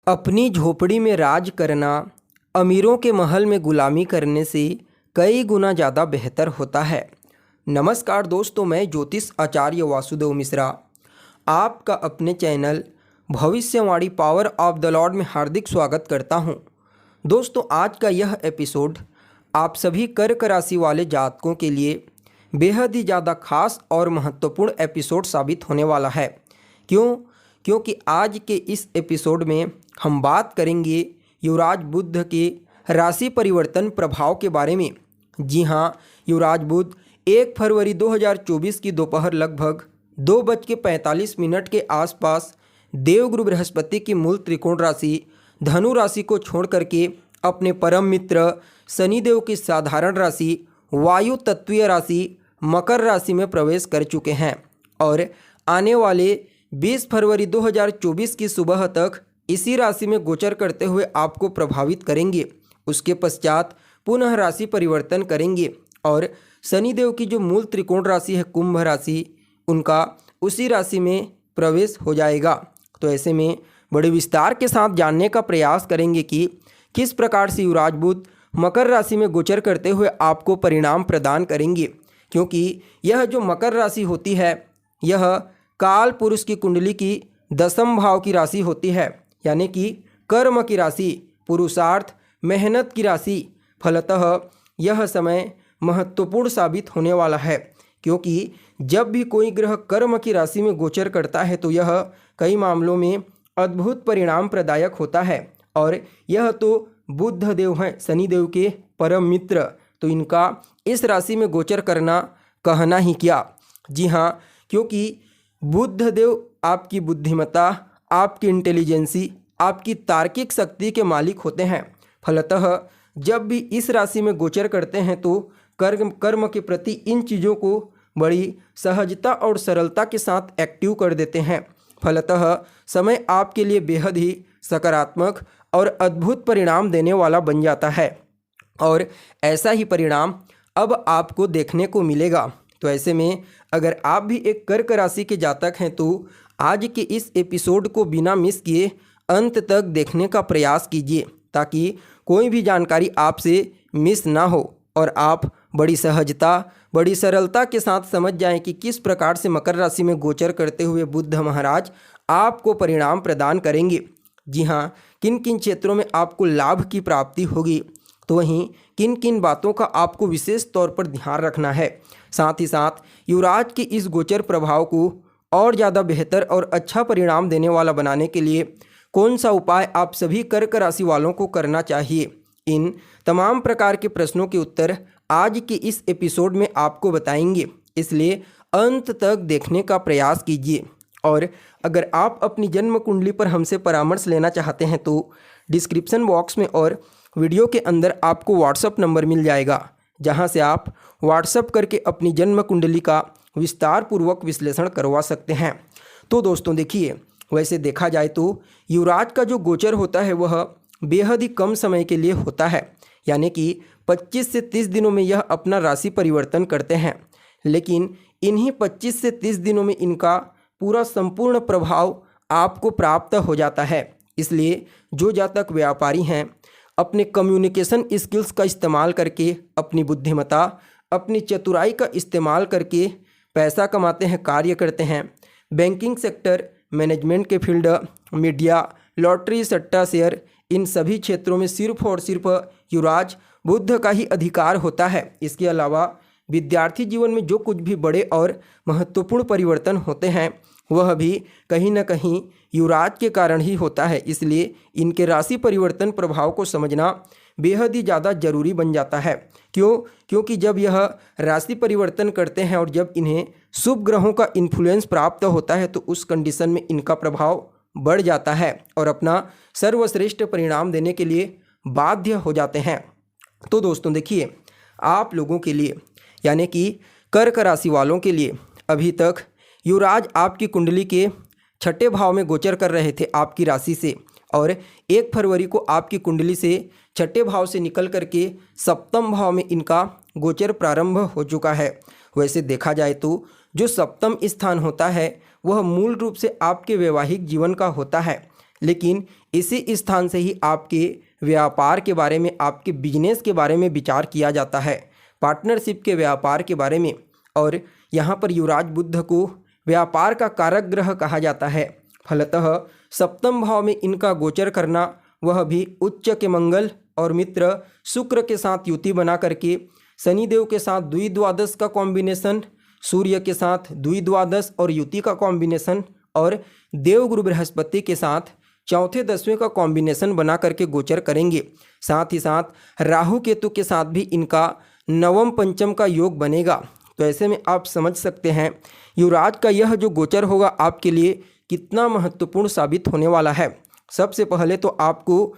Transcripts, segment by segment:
अपनी झोपड़ी में राज करना अमीरों के महल में गुलामी करने से कई गुना ज़्यादा बेहतर होता है। नमस्कार दोस्तों, मैं ज्योतिष आचार्य वासुदेव मिश्रा आपका अपने चैनल भविष्यवाणी पावर ऑफ द लॉर्ड में हार्दिक स्वागत करता हूं। दोस्तों, आज का यह एपिसोड आप सभी कर्क राशि वाले जातकों के लिए बेहद ही ज़्यादा खास और महत्वपूर्ण एपिसोड साबित होने वाला है। क्योंकि आज के इस एपिसोड में हम बात करेंगे युवराज बुध के राशि परिवर्तन प्रभाव के बारे में। जी हाँ, युवराज बुध 1 फरवरी 2024 की दोपहर लगभग 2:45 के आसपास देवगुरु बृहस्पति की मूल त्रिकोण राशि धनु राशि को छोड़ करके अपने परम मित्र शनिदेव की साधारण राशि वायु तत्वीय राशि मकर राशि में प्रवेश कर चुके हैं और आने वाले 20 फरवरी 2024 की सुबह तक इसी राशि में गोचर करते हुए आपको प्रभावित करेंगे। उसके पश्चात पुनः राशि परिवर्तन करेंगे और शनिदेव की जो मूल त्रिकोण राशि है कुंभ राशि, उनका उसी राशि में प्रवेश हो जाएगा। तो ऐसे में बड़े विस्तार के साथ जानने का प्रयास करेंगे कि किस प्रकार से युवराज बुध मकर राशि में गोचर करते हुए आपको परिणाम प्रदान करेंगे। क्योंकि यह जो मकर राशि होती है, यह काल पुरुष की कुंडली की 10वें भाव की राशि होती है, यानी कि कर्म की राशि, पुरुषार्थ, मेहनत की राशि। फलतः यह समय महत्वपूर्ण साबित होने वाला है, क्योंकि जब भी कोई ग्रह कर्म की राशि में गोचर करता है तो यह कई मामलों में अद्भुत परिणाम प्रदायक होता है। और यह तो बुध देव हैं, शनिदेव के परम मित्र, तो इनका इस राशि में गोचर करना कहना ही क्या। जी हाँ, क्योंकि बुध देव आपकी बुद्धिमत्ता, आपकी इंटेलिजेंसी, आपकी तार्किक शक्ति के मालिक होते हैं। फलतः जब भी इस राशि में गोचर करते हैं तो कर्म के प्रति इन चीज़ों को बड़ी सहजता और सरलता के साथ एक्टिव कर देते हैं। फलतः समय आपके लिए बेहद ही सकारात्मक और अद्भुत परिणाम देने वाला बन जाता है और ऐसा ही परिणाम अब आपको देखने को मिलेगा। तो ऐसे में अगर आप भी एक कर्क राशि के जातक हैं तो आज के इस एपिसोड को बिना मिस किए अंत तक देखने का प्रयास कीजिए, ताकि कोई भी जानकारी आपसे मिस ना हो और आप बड़ी सहजता, बड़ी सरलता के साथ समझ जाएं कि किस प्रकार से मकर राशि में गोचर करते हुए बुध महाराज आपको परिणाम प्रदान करेंगे। जी हाँ, किन किन क्षेत्रों में आपको लाभ की प्राप्ति होगी, तो वहीं किन किन बातों का आपको विशेष तौर पर ध्यान रखना है। साथ ही साथ युवराज के इस गोचर प्रभाव को और ज़्यादा बेहतर और अच्छा परिणाम देने वाला बनाने के लिए कौन सा उपाय आप सभी कर्क राशि वालों को करना चाहिए, इन तमाम प्रकार के प्रश्नों के उत्तर आज के इस एपिसोड में आपको बताएंगे। इसलिए अंत तक देखने का प्रयास कीजिए। और अगर आप अपनी जन्म कुंडली पर हमसे परामर्श लेना चाहते हैं तो डिस्क्रिप्शन बॉक्स में और वीडियो के अंदर आपको व्हाट्सएप नंबर मिल जाएगा, जहां से आप व्हाट्सएप करके अपनी जन्म कुंडली का विस्तार पूर्वक विश्लेषण करवा सकते हैं। तो दोस्तों देखिए, वैसे देखा जाए तो युवराज का जो गोचर होता है वह बेहद ही कम समय के लिए होता है, यानी कि 25 से 30 दिनों में यह अपना राशि परिवर्तन करते हैं। लेकिन इन्हीं 25 से 30 दिनों में इनका पूरा संपूर्ण प्रभाव आपको प्राप्त हो जाता है। इसलिए जो जातक व्यापारी हैं, अपने कम्युनिकेशन स्किल्स का इस्तेमाल करके, अपनी बुद्धिमत्ता, अपनी चतुराई का इस्तेमाल करके पैसा कमाते हैं, कार्य करते हैं, बैंकिंग सेक्टर, मैनेजमेंट के फील्ड, मीडिया, लॉटरी, सट्टा शेयर, इन सभी क्षेत्रों में सिर्फ और सिर्फ युवराज बुध का ही अधिकार होता है। इसके अलावा विद्यार्थी जीवन में जो कुछ भी बड़े और महत्वपूर्ण परिवर्तन होते हैं वह भी कहीं न कहीं युवराज के कारण ही होता है। इसलिए इनके राशि परिवर्तन प्रभाव को समझना बेहद ही ज़्यादा जरूरी बन जाता है। क्योंकि जब यह राशि परिवर्तन करते हैं और जब इन्हें शुभ ग्रहों का इन्फ्लुएंस प्राप्त होता है तो उस कंडीशन में इनका प्रभाव बढ़ जाता है और अपना सर्वश्रेष्ठ परिणाम देने के लिए बाध्य हो जाते हैं। तो दोस्तों देखिए, आप लोगों के लिए, यानी कि कर्क राशि वालों के लिए, अभी तक युवराज आपकी कुंडली के 6ठे भाव में गोचर कर रहे थे आपकी राशि से, और 1 फरवरी को आपकी कुंडली से 6ठे भाव से निकल करके 7वें भाव में इनका गोचर प्रारंभ हो चुका है। वैसे देखा जाए तो जो 7वां स्थान होता है वह मूल रूप से आपके वैवाहिक जीवन का होता है, लेकिन इसी स्थान से ही आपके व्यापार के बारे में, आपके बिजनेस के बारे में विचार किया जाता है, पार्टनरशिप के व्यापार के बारे में। और यहाँ पर युवराज बुध को व्यापार का कारक ग्रह कहा जाता है। फलतः सप्तम भाव में इनका गोचर करना, वह भी उच्च के मंगल और मित्र शुक्र के साथ युति बना करके, शनिदेव के साथ द्विद्वादश का कॉम्बिनेशन, सूर्य के साथ द्विद्वादश और युति का कॉम्बिनेशन, और देवगुरु बृहस्पति के साथ चौथे दसवें का कॉम्बिनेशन बना करके गोचर करेंगे। साथ ही साथ राहु केतु के साथ भी इनका नवम पंचम का योग बनेगा। तो ऐसे में आप समझ सकते हैं युवराज का यह जो गोचर होगा आपके लिए कितना महत्वपूर्ण साबित होने वाला है। सबसे पहले तो आपको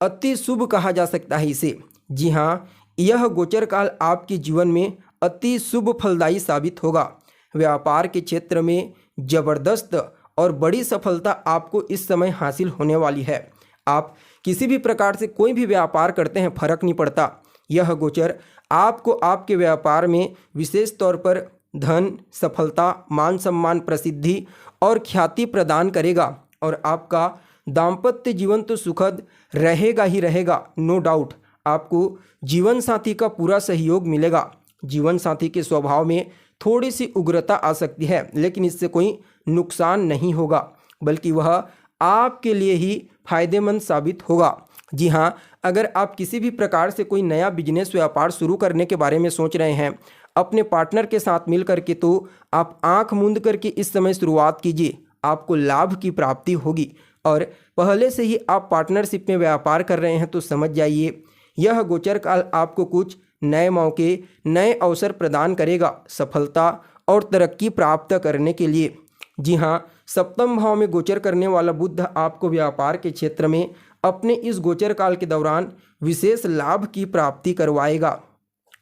अति शुभ कहा जा सकता है इसे। जी हाँ, यह गोचर काल आपके जीवन में अति शुभ फलदायी साबित होगा। व्यापार के क्षेत्र में जबरदस्त और बड़ी सफलता आपको इस समय हासिल होने वाली है। आप किसी भी प्रकार से कोई भी व्यापार करते हैं, फर्क नहीं पड़ता, यह गोचर आपको आपके व्यापार में विशेष तौर पर धन, सफलता, मान सम्मान, प्रसिद्धि और ख्याति प्रदान करेगा। और आपका दाम्पत्य जीवन तो सुखद रहेगा ही रहेगा, नो डाउट। आपको जीवन साथी का पूरा सहयोग मिलेगा। जीवन साथी के स्वभाव में थोड़ी सी उग्रता आ सकती है, लेकिन इससे कोई नुकसान नहीं होगा, बल्कि वह आपके लिए ही फायदेमंद साबित होगा। जी हाँ, अगर आप किसी भी प्रकार से कोई नया बिजनेस व्यापार शुरू करने के बारे में सोच रहे हैं अपने पार्टनर के साथ मिल करके, तो आप आंख मूंद करके इस समय शुरुआत कीजिए, आपको लाभ की प्राप्ति होगी। और पहले से ही आप पार्टनरशिप में व्यापार कर रहे हैं तो समझ जाइए यह गोचर काल आपको कुछ नए मौके, नए अवसर प्रदान करेगा सफलता और तरक्की प्राप्त करने के लिए। जी हाँ, सप्तम भाव में गोचर करने वाला बुध आपको व्यापार के क्षेत्र में अपने इस गोचर काल के दौरान विशेष लाभ की प्राप्ति करवाएगा।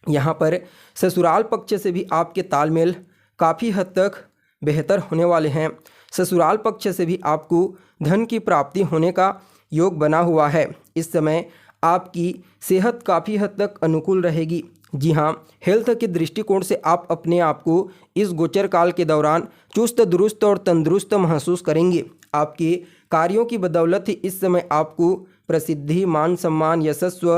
यहाँ पर ससुराल पक्ष से भी आपके तालमेल काफ़ी हद तक बेहतर होने वाले हैं। ससुराल पक्ष से भी आपको धन की प्राप्ति होने का योग बना हुआ है। इस समय आपकी सेहत काफ़ी हद तक अनुकूल रहेगी। जी हाँ, हेल्थ के दृष्टिकोण से आप अपने आप को इस गोचर काल के दौरान चुस्त दुरुस्त और तंदुरुस्त महसूस करेंगे। आपके कार्यों की बदौलत ही इस समय आपको प्रसिद्धि, मान सम्मान, यशस्व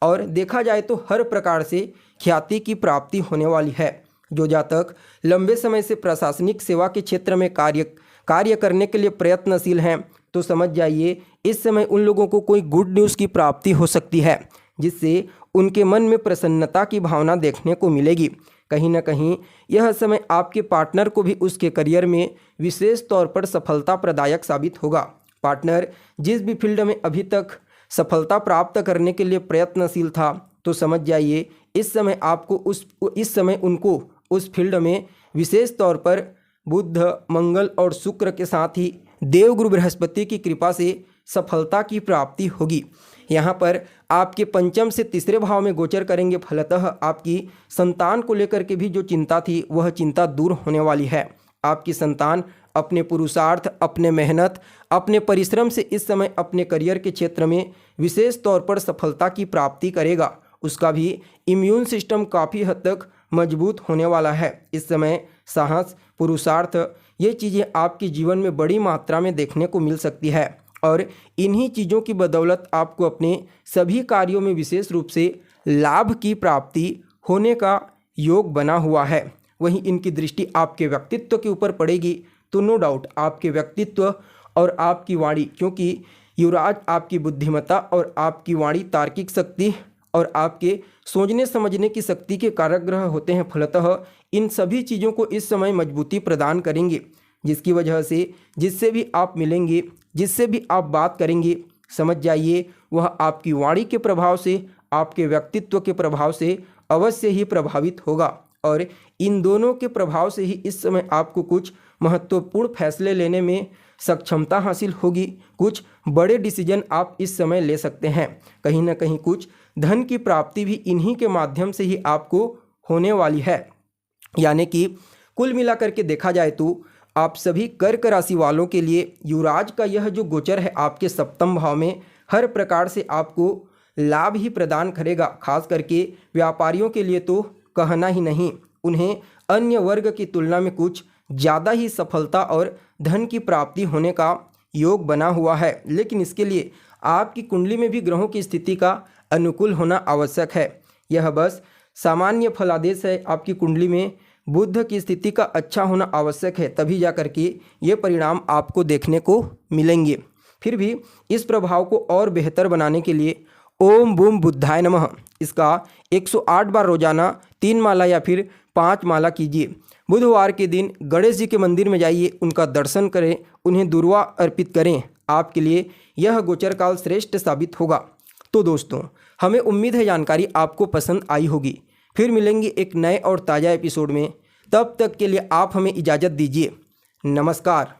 और देखा जाए तो हर प्रकार से ख्याति की प्राप्ति होने वाली है। जो जातक लंबे समय से प्रशासनिक सेवा के क्षेत्र में कार्य करने के लिए प्रयत्नशील हैं, तो समझ जाइए इस समय उन लोगों को कोई गुड न्यूज़ की प्राप्ति हो सकती है, जिससे उनके मन में प्रसन्नता की भावना देखने को मिलेगी। कहीं ना कहीं यह समय आपके पार्टनर को भी उसके करियर में विशेष तौर पर सफलता प्रदायक साबित होगा। पार्टनर जिस भी फील्ड में अभी तक सफलता प्राप्त करने के लिए प्रयत्नशील था, तो समझ जाइए इस समय उनको उस फील्ड में विशेष तौर पर बुध, मंगल और शुक्र के साथ ही देवगुरु बृहस्पति की कृपा से सफलता की प्राप्ति होगी। यहाँ पर आपके पंचम से तीसरे भाव में गोचर करेंगे। फलतः आपकी संतान को लेकर के भी जो चिंता थी वह चिंता दूर होने वाली है। आपकी संतान अपने पुरुषार्थ, अपने मेहनत, अपने परिश्रम से इस समय अपने करियर के क्षेत्र में विशेष तौर पर सफलता की प्राप्ति करेगा। उसका भी इम्यून सिस्टम काफ़ी हद तक मजबूत होने वाला है। इस समय साहस, पुरुषार्थ, ये चीज़ें आपके जीवन में बड़ी मात्रा में देखने को मिल सकती है और इन्हीं चीज़ों की बदौलत आपको अपने सभी कार्यों में विशेष रूप से लाभ की प्राप्ति होने का योग बना हुआ है। वहीं इनकी दृष्टि आपके व्यक्तित्व के ऊपर पड़ेगी, तो नो डाउट आपके व्यक्तित्व और आपकी वाणी, क्योंकि युवराज आपकी बुद्धिमत्ता और आपकी वाणी, तार्किक शक्ति और आपके सोचने समझने की शक्ति के कारक ग्रह होते हैं। फलतः इन सभी चीज़ों को इस समय मजबूती प्रदान करेंगे, जिसकी वजह से जिससे भी आप मिलेंगे, जिससे भी आप बात करेंगे, समझ जाइए वह आपकी वाणी के प्रभाव से, आपके व्यक्तित्व के प्रभाव से अवश्य ही प्रभावित होगा। और इन दोनों के प्रभाव से ही इस समय आपको कुछ महत्वपूर्ण फैसले लेने में सक्षमता हासिल होगी। कुछ बड़े डिसीजन आप इस समय ले सकते हैं। कहीं ना कहीं कुछ धन की प्राप्ति भी इन्हीं के माध्यम से ही आपको होने वाली है। यानी कि कुल मिलाकर के देखा जाए तो आप सभी कर्क राशि वालों के लिए युवराज का यह जो गोचर है आपके सप्तम भाव में हर प्रकार से आपको लाभ ही प्रदान करेगा। खास करके व्यापारियों के लिए तो कहना ही नहीं, उन्हें अन्य वर्ग की तुलना में कुछ ज़्यादा ही सफलता और धन की प्राप्ति होने का योग बना हुआ है, लेकिन इसके लिए आपकी कुंडली में भी ग्रहों की स्थिति का अनुकूल होना आवश्यक है। यह बस सामान्य फलादेश है। आपकी कुंडली में बुध की स्थिति का अच्छा होना आवश्यक है, तभी जा कर के ये परिणाम आपको देखने को मिलेंगे। फिर भी इस प्रभाव को और बेहतर बनाने के लिए ओम बूम बुद्धाय नमः इसका 108 बार रोजाना 3 माला या फिर 5 माला कीजिए। बुधवार के दिन गणेश जी के मंदिर में जाइए, उनका दर्शन करें, उन्हें दुर्वा अर्पित करें। आपके लिए यह गोचर काल श्रेष्ठ साबित होगा। तो दोस्तों, हमें उम्मीद है जानकारी आपको पसंद आई होगी। फिर मिलेंगे एक नए और ताज़ा एपिसोड में। तब तक के लिए आप हमें इजाज़त दीजिए। नमस्कार।